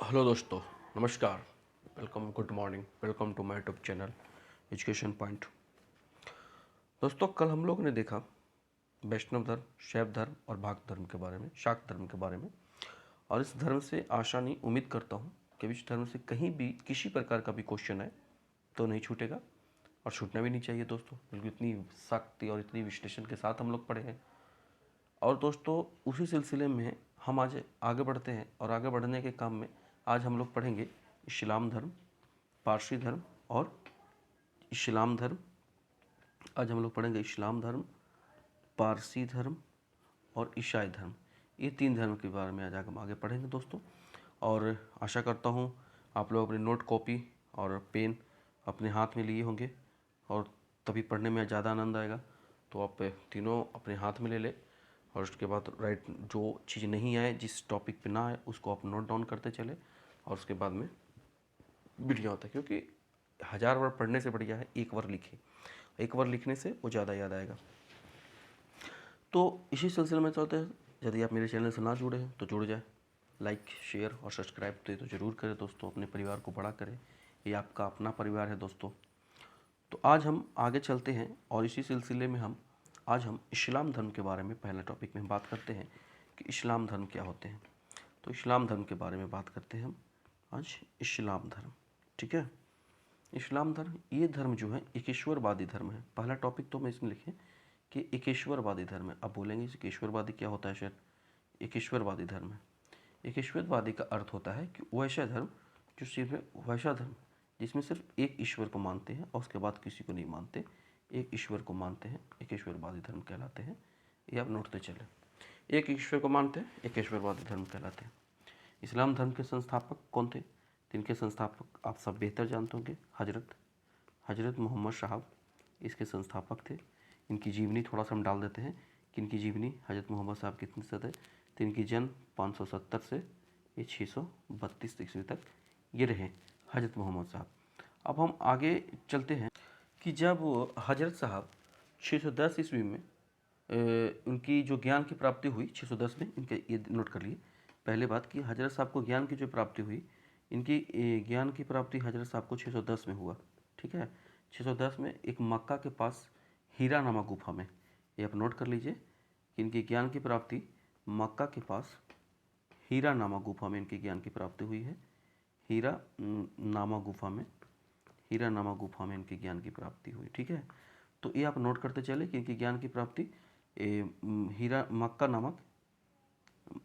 Hello दोस्तों, नमस्कार। Welcome, good morning, welcome to my YouTube channel education point. दोस्तों, कल हम लोग ने देखा वैष्णव धर्म, शैव धर्म और भाग धर्म के बारे में, शाक्त धर्म के बारे में। और इस धर्म से आशा नहीं, उम्मीद करता हूँ कि इस धर्म से कहीं भी किसी प्रकार का भी क्वेश्चन आए तो नहीं छूटेगा और छूटना भी नहीं चाहिए दोस्तों, बल्कि इतनी सख्ती और इतनी विश्लेषण के साथ हम लोग पढ़े हैं। और दोस्तों, उसी सिलसिले में हम आज आगे बढ़ते हैं और आगे बढ़ने के काम में आज हम लोग पढ़ेंगे इस्लाम धर्म, पारसी धर्म और इस्लाम धर्म। आज हम लोग पढ़ेंगे इस्लाम धर्म, पारसी धर्म और ईसाई धर्म। ये तीन धर्म के बारे में आज हम आगे पढ़ेंगे दोस्तों। और आशा करता हूँ आप लोग अपनी नोट कॉपी और पेन अपने हाथ में लिए होंगे और तभी पढ़ने में ज़्यादा आनंद आएगा। तो आप तीनों अपने हाथ में ले लें और उसके बाद राइट जो चीज़ नहीं आए, जिस टॉपिक पे ना आए, उसको आप नोट डाउन करते चले और उसके बाद में बढ़िया होता है, क्योंकि 1000 वर्ड पढ़ने से बढ़िया है एक बार लिखे। एक बार लिखने से वो ज़्यादा याद आएगा। तो इसी सिलसिले में चाहते हैं, यदि आप मेरे चैनल से ना जुड़े हैं तो जुड़ जाए, लाइक, शेयर और सब्सक्राइब तो ज़रूर करें दोस्तों। अपने परिवार को बड़ा करें, ये आपका अपना परिवार है दोस्तों। तो आज हम आगे चलते हैं और इसी सिलसिले में आज हम इस्लाम धर्म के बारे में पहले टॉपिक में हम बात करते हैं कि इस्लाम धर्म क्या होते हैं। तो इस्लाम धर्म के बारे में बात करते हैं हम आज, इस्लाम धर्म। ठीक है, इस्लाम धर्म ये धर्म जो है एकेश्वरवादी धर्म है। पहला टॉपिक तो मैं इसमें लिखे कि एकेश्वरवादी धर्म है। अब बोलेंगे एकेश्वरवादी क्या होता है, शायद एकेश्वरवादी धर्म है। एकेश्वरवादी का अर्थ होता है कि वैसा धर्म जो सिर्फ वैसा धर्म जिसमें सिर्फ एक ईश्वर को मानते हैं और उसके बाद किसी को नहीं मानते, एक ईश्वर को मानते हैं, एकेश्वरवादी धर्म कहलाते हैं। ये आप नोटते चले, एक ईश्वर को मानते हैं, एकेश्वरवादी धर्म कहलाते हैं। इस्लाम धर्म के संस्थापक कौन थे? जिनके संस्थापक आप सब बेहतर जानते होंगे, हजरत मोहम्मद साहब इसके संस्थापक थे। इनकी जीवनी थोड़ा सा हम डाल देते हैं कि इनकी जीवनी हजरत मोहम्मद साहब कितने से थे। तो इनकी जन्म 570 से ये 632 ईस्वी तक ये रहे हजरत मोहम्मद साहब। अब हम आगे चलते हैं कि जब हजरत साहब 610 ईस्वी में उनकी जो ज्ञान की प्राप्ति हुई 610 में, इनके ये नोट कर लिए पहले बात कि हजरत साहब को ज्ञान की जो प्राप्ति हुई, इनकी ज्ञान की प्राप्ति हजरत साहब को 610 में हुआ। ठीक है, 610 में एक मक्का के पास हीरा नामक गुफा में, ये आप नोट कर लीजिए कि इनकी ज्ञान की प्राप्ति मक्का के पास हीरा नामक गुफा में इनकी ज्ञान की प्राप्ति हुई है। हीरा नामक गुफा में, हीरा नामक गुफा में इनकी ज्ञान की प्राप्ति हुई। ठीक है, तो ये आप नोट करते चले कि इनकी ज्ञान की प्राप्ति हीरा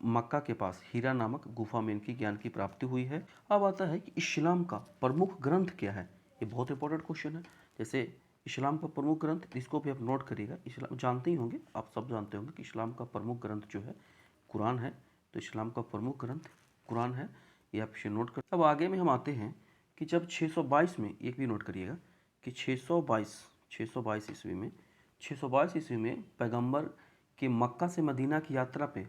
मक्का के पास हीरा नामक गुफा में इनकी ज्ञान की प्राप्ति हुई है। अब आता है कि इस्लाम का प्रमुख ग्रंथ क्या है। ये बहुत इंपॉर्टेंट क्वेश्चन है। जैसे इस्लाम का प्रमुख ग्रंथ, इसको भी आप नोट करिएगा। इस्लाम जानते ही होंगे, आप सब जानते होंगे कि इस्लाम का प्रमुख ग्रंथ जो है कुरान है। तो इस्लाम का प्रमुख ग्रंथ कुरान है, ये आप इसे नोट कर। अब आगे में हम आते हैं कि जब 622 में, एक भी नोट करिएगा कि 622 ईस्वी में, 622 ईस्वी में पैगंबर के मक्का से मदीना की यात्रा पे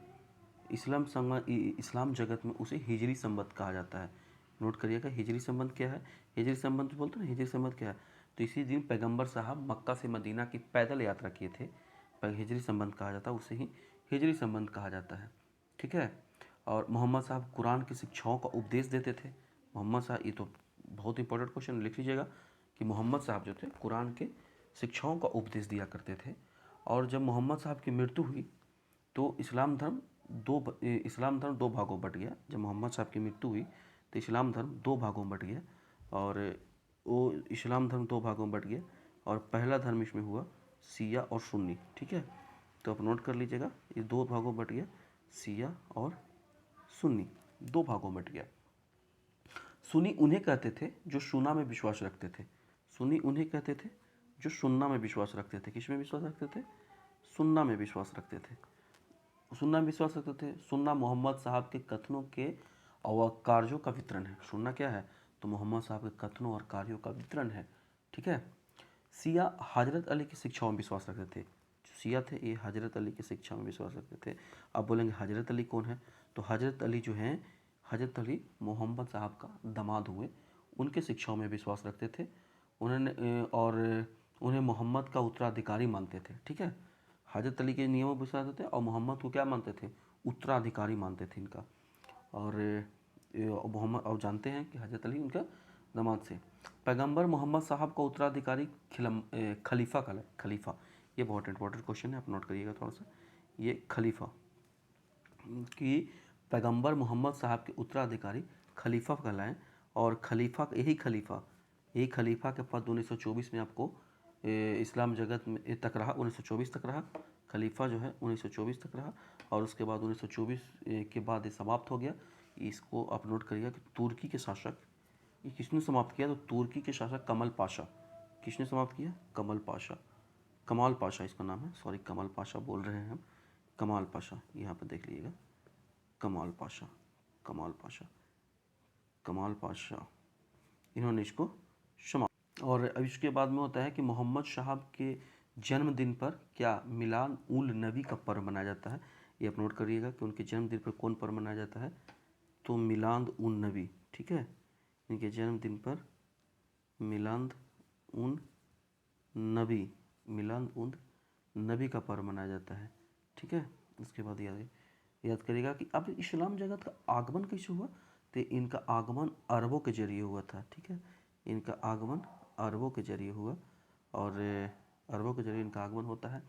इस्लाम जगत में उसे हिजरी संबत कहा जाता है। नोट करिएगा, हिजरी संबत क्या है। हिजरी संबत बोलते हैं ना, हिजरी संबत क्या है। तो इसी दिन पैगंबर साहब मक्का से मदीना की पैदल यात्रा किए थे, पर हिजरी संबत कहा जाता है, उसे ही हिजरी संबत कहा जाता है। ठीक है, और मोहम्मद साहब कुरान की शिक्षाओं का उपदेश देते थे। मोहम्मद साहब, ये तो बहुत इंपॉर्टेंट क्वेश्चन, लिख लीजिएगा कि मोहम्मद साहब जो थे कुरान के शिक्षाओं का उपदेश दिया करते थे। और जब मोहम्मद साहब की मृत्यु हुई तो इस्लाम धर्म दो भागों में बट गया। जब मोहम्मद साहब की मृत्यु हुई तो इस्लाम धर्म दो भागों में बट गया, और वो इस्लाम धर्म दो भागों में बट गया। और पहला धर्म इसमें हुआ शिया और सुन्नी। ठीक है, तो आप नोट कर लीजिएगा, ये दो भागों में बट गया, शिया और सुन्नी दो भागों में बट गया। सुन्नी उन्हें कहते थे जो सुन्ना में विश्वास रखते थे। सुन्नी उन्हें कहते थे जो सुन्ना में विश्वास रखते थे। किस में विश्वास रखते थे? सुन्ना में विश्वास रखते थे। सुन्ना में विश्वास रखते थे। सुन्ना मोहम्मद साहब के कथनों के और कार्यों का वितरण है। सुन्ना क्या है? तो मोहम्मद साहब के कथनों और कार्यों का वितरण है। ठीक है। शिया हजरत अली की शिक्षाओं में विश्वास रखते थे। जो शिया थे ये हजरत अली की शिक्षा में विश्वास रखते थे। अब बोलेंगे हजरत अली कौन है? तो हजरत अली जो हैं, हजरत अली मोहम्मद साहब का दामाद हुए, उनके शिक्षाओं में विश्वास रखते थे। उन्हें मोहम्मद का उत्तराधिकारी मानते थे। ठीक है, हजरत अली के नियमों पर विश्वास करते थे और मोहम्मद को क्या मानते थे? उत्तराधिकारी मानते थे इनका। और मोहम्मद, और जानते हैं कि हज़रत अली उनका दामाद से। पैगंबर मोहम्मद साहब का उत्तराधिकारी खलीफा का खलीफा, ये बहुत इंपॉर्टेंट क्वेश्चन है, आप नोट करिएगा थोड़ा सा। ये खलीफा कि पैगंबर मोहम्मद साहब के उत्तराधिकारी खलीफा कहलाएं, और खलीफा यही खलीफा के पद 1924 में आपको इस्लाम जगत में तक रहा, 1924 तक रहा। खलीफा जो है 1924 तक रहा, और उसके बाद 1924 के बाद ये समाप्त हो गया। इसको आप नोट करिएगा कि तुर्की के शासक, ये किसने समाप्त किया? तो तुर्की के शासक कमल पाशा। किसने समाप्त किया? कमल पाशा, कमाल पाशा इसका नाम है, सॉरी कमल पाशा बोल रहे हैं हम, कमाल पाशा, यहाँ पर देख लीजिएगा, कमाल पाशा, कमाल पाशा, कमाल पाशा, इन्होंने इसको समाप्त। और अब इसके बाद में होता है कि मोहम्मद साहब के जन्मदिन पर क्या मिलाद उल नबी का पर्व मनाया जाता है। ये आप नोट करिएगा कि उनके जन्मदिन पर कौन पर्व मनाया जाता है, तो मिलाद उन नबी, ठीक है। इनके जन्मदिन पर मिलाद उन नबी, मिलाद उन नबी का पर्व मनाया जाता है, ठीक है। उसके बाद याद करिएगा कि अब इस्लाम जगत का आगमन कैसे हुआ, तो इनका आगमन अरबों के जरिए हुआ था, ठीक है। इनका आगमन अरबों के जरिए हुआ, और अरबों के जरिए इनका आगमन होता है।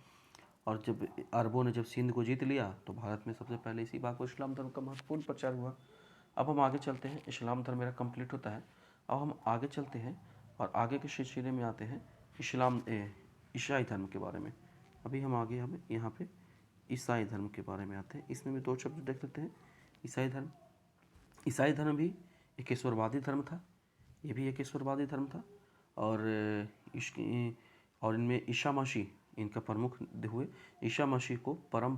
और जब अरबों ने जब सिंध को जीत लिया, तो भारत में सबसे पहले इसी बात को इस्लाम धर्म का महत्वपूर्ण प्रचार हुआ। अब हम आगे चलते हैं, इस्लाम धर्म मेरा कंप्लीट होता है। अब हम आगे चलते हैं और आगे के सिलसिले में आते हैं ईसाई धर्म के बारे में। अभी हम यहाँ पे ईसाई धर्म के बारे में आते हैं। इसमें भी दो शब्द देख लेते हैं। ईसाई धर्म भी एक ईश्वरवादी धर्म था, ये भी एक ईश्वरवादी धर्म था, और इनमें ईसा मसीह इनका प्रमुख हुए। ईसा मसीह को परम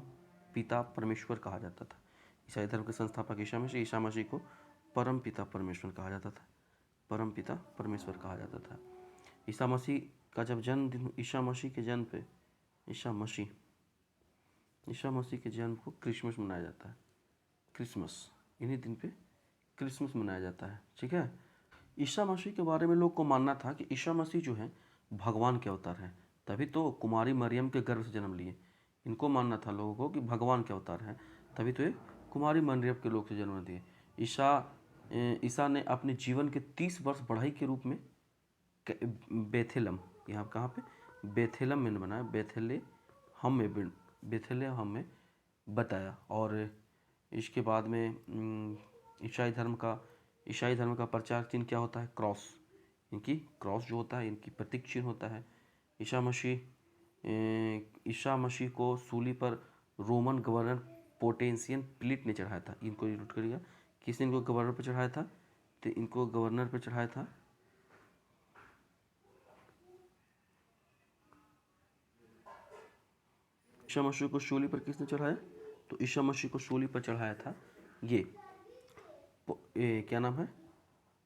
पिता परमेश्वर कहा जाता था। ईसाई धर्म के संस्थापक ईसा मसीह को परम पिता परमेश्वर कहा जाता था, परम पिता परमेश्वर कहा जाता था। ईसा मसीह का जब जन्मदिन, ईसा मसीह के जन्म पे ईसा मसीह के जन्म को क्रिसमस मनाया जाता है। क्रिसमस, इन्हीं दिन पे क्रिसमस मनाया जाता है, ठीक है। ईसा मसीह के बारे में लोग को मानना था कि ईसा मसीह जो है भगवान के अवतार हैं, तभी तो कुमारी मरियम के गर्भ से जन्म लिए। इनको मानना था लोगों को कि भगवान के अवतार हैं, तभी तो ये कुमारी मरियम के लोग से जन्म दिए। ईसा ने अपने जीवन के 30 वर्ष पढ़ाई के रूप में बेथेलम, यहाँ कहाँ पे? बेथेलम में बनाया, बेथेलहम में बताया। और इसके बाद में ईसाई धर्म का प्रचार चिन्ह क्या होता है? क्रॉस। इनकी क्रॉस जो होता है इनकी प्रतीक चिन्ह होता है। ईसा मसीह को सूली पर रोमन गवर्नर पोटेंशियन पिलेट ने चढ़ाया था। इनको नोट करिएगा, किसने इनको गवर्नर पर चढ़ाया था? तो इनको गवर्नर पर चढ़ाया था ईसा मसीह को सूली पर किसने चढ़ाया? तो ईसा मसीह को सूली पर चढ़ाया था क्या नाम है?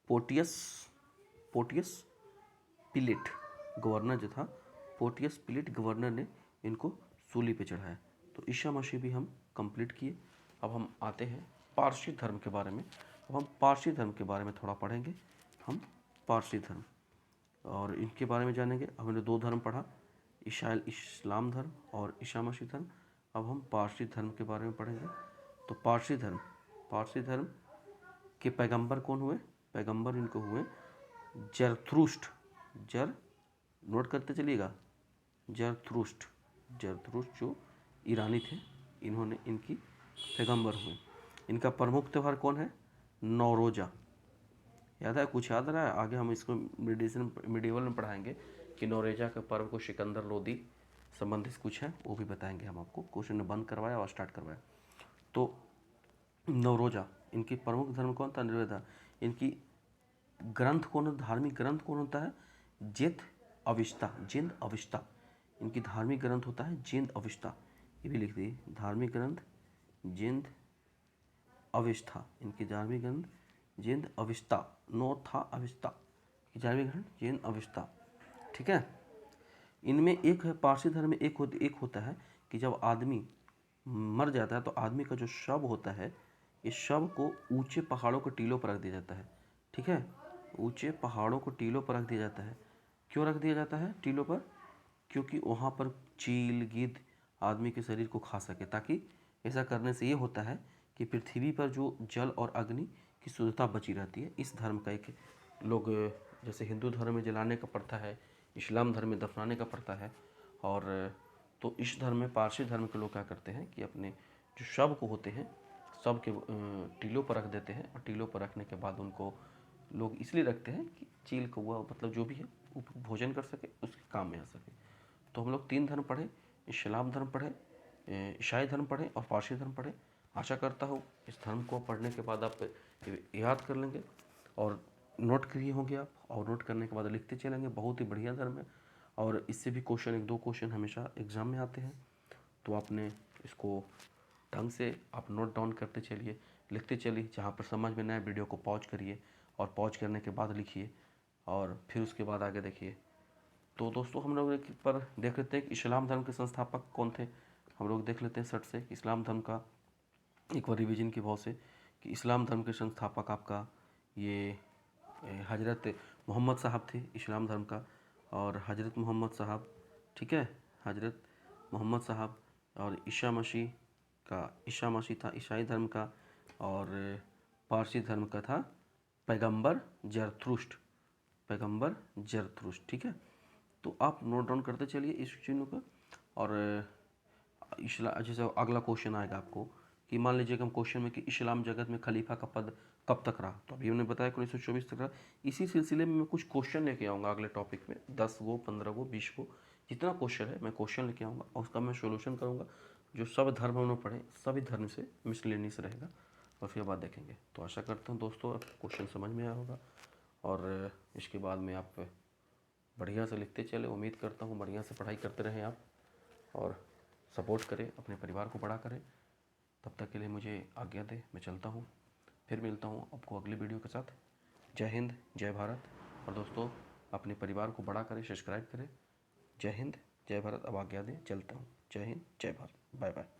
पोटियस पिलेट गवर्नर जो था, पोटियस पिलेट गवर्नर ने इनको सूली पे चढ़ाया। तो ईसा मसीह भी हम कंप्लीट किए। अब हम आते हैं पारसी धर्म के बारे में। अब हम पारसी धर्म के बारे में थोड़ा पढ़ेंगे, हम पारसी धर्म, और इनके बारे में जानेंगे। हमने दो धर्म पढ़ा, इस्लाम धर्म और ईसा मसीह धर्म। अब हम पारसी धर्म के बारे में पढ़ेंगे। तो पारसी धर्म के पैगंबर कौन हुए? पैगंबर इनको हुए जरथुष्ट्र। नोट करते चलिएगा, जरथुष्ट्र जो ईरानी थे, इन्होंने इनकी पैगंबर हुए। इनका प्रमुख त्यौहार कौन है? नौरोजा। याद है? कुछ याद रहा है? आगे हम इसको मिडिवल में पढ़ाएंगे कि नौरोजा के पर्व को सिकंदर लोदी संबंधित कुछ है, वो भी बताएंगे हम आपको। क्वेश्चन ने बंद करवाया और स्टार्ट करवाया। तो नौरोजा, इनकी प्रमुख धर्म कौन था? निर्वेदा। इनकी ग्रंथ कौन, धार्मिक ग्रंथ कौन होता है? जिंद अविष्टा। इनकी धार्मिक ग्रंथ होता है जिंद अविष्टा, ये भी लिख दिए, धार्मिक ग्रंथ जिंद अविष्टा। इनकी धार्मिक ग्रंथ जिंद अविष्टा, नो था अविष्टा, धार्मिक ग्रंथ जिंद अविष्टा, ठीक है। इनमें एक है, पारसी धर्म में एक होता है कि जब आदमी मर जाता है तो आदमी का जो शव होता है, इस शव को ऊंचे पहाड़ों के टीलों पर रख दिया जाता है, ठीक है। ऊंचे पहाड़ों को टीलों पर रख दिया जाता है। क्यों रख दिया जाता है टीलों पर? क्योंकि वहाँ पर चील गिद्ध आदमी के शरीर को खा सके, ताकि ऐसा करने से ये होता है कि पृथ्वी पर जो जल और अग्नि की शुद्धता बची रहती है। इस धर्म का एक लोग जैसे हिंदू धर्म में जलाने का प्रथा है, इस्लाम धर्म में दफनाने का प्रथा है, और तो इस धर्म में पारसी धर्म के लोग क्या करते हैं कि अपने जो शव को होते हैं शव के टीलों पर रख देते हैं, और टीलों पर रखने के बाद उनको लोग इसलिए रखते हैं कि चील कौवा मतलब जो भी है वो भोजन कर सके, उसके काम में आ सके। तो हम लोग 3 धर्म पढ़े, इस्लाम धर्म पढ़े, ईसाई धर्म पढ़े और पारसी धर्म पढ़े। आशा करता हूँ इस धर्म को पढ़ने के बाद आप याद कर लेंगे और नोट किए होंगे आप, और नोट करने के बाद लिखते चलेंगे। बहुत ही बढ़िया धर्म है, और इससे भी क्वेश्चन 1-2 क्वेश्चन हमेशा एग्ज़ाम में आते हैं। तो आपने इसको ढंग से आप नोट डाउन करते चलिए, लिखते चलिए। जहाँ पर समझ में न आए वीडियो को पॉज करिए, और पॉज करने के बाद लिखिए, और फिर उसके बाद आगे देखिए। तो दोस्तों हम लोग एक पर देख लेते हैं कि इस्लाम धर्म के संस्थापक कौन थे। हम लोग देख लेते हैं सट से कि इस्लाम धर्म का एक बार रिवीजन की भाव से कि इस्लाम धर्म के संस्थापक आपका ये हजरत मोहम्मद साहब थे इस्लाम धर्म का। और हजरत मोहम्मद साहब, ठीक है, हजरत मोहम्मद साहब। और ईसा मसीह था ईसाई धर्म का, और पारसी धर्म का था पैगंबर जरथुष्ट, ठीक है। तो आप नोट डाउन करते चलिए इस चीज़ों का। और जैसे अगला क्वेश्चन आएगा आपको कि मान लीजिए कि हम क्वेश्चन में कि इस्लाम जगत में खलीफा का पद कब तक रहा, तो अभी हमने बताया कि 1924 तक रहा। इसी सिलसिले में मैं कुछ क्वेश्चन लेके आऊँगा अगले टॉपिक में, 10 गो 15 गो 20 गो जितना क्वेश्चन है मैं क्वेश्चन लेके आऊँगा, और उसका मैं सोल्यूशन करूँगा। जो सब धर्म हम लोग पढ़े सभी धर्म से मिसलेनियस रहेगा, और फिर बाद देखेंगे। तो आशा करता हूँ दोस्तों आप क्वेश्चन समझ में आया होगा, और इसके बाद में आप बढ़िया से लिखते चले। उम्मीद करता हूँ बढ़िया से पढ़ाई करते रहें आप, और सपोर्ट करें, अपने परिवार को बड़ा करें। तब तक के लिए मुझे आज्ञा दें, मैं चलता हूँ। फिर मिलता हूँ आपको अगली वीडियो के साथ। जय हिंद, जय भारत। और दोस्तों अपने परिवार को बड़ा करें, सब्सक्राइब करें। जय हिंद, जय भारत। अब आज्ञा दें, चलता हूँ। जय हिंद, जय भारत। Bye bye.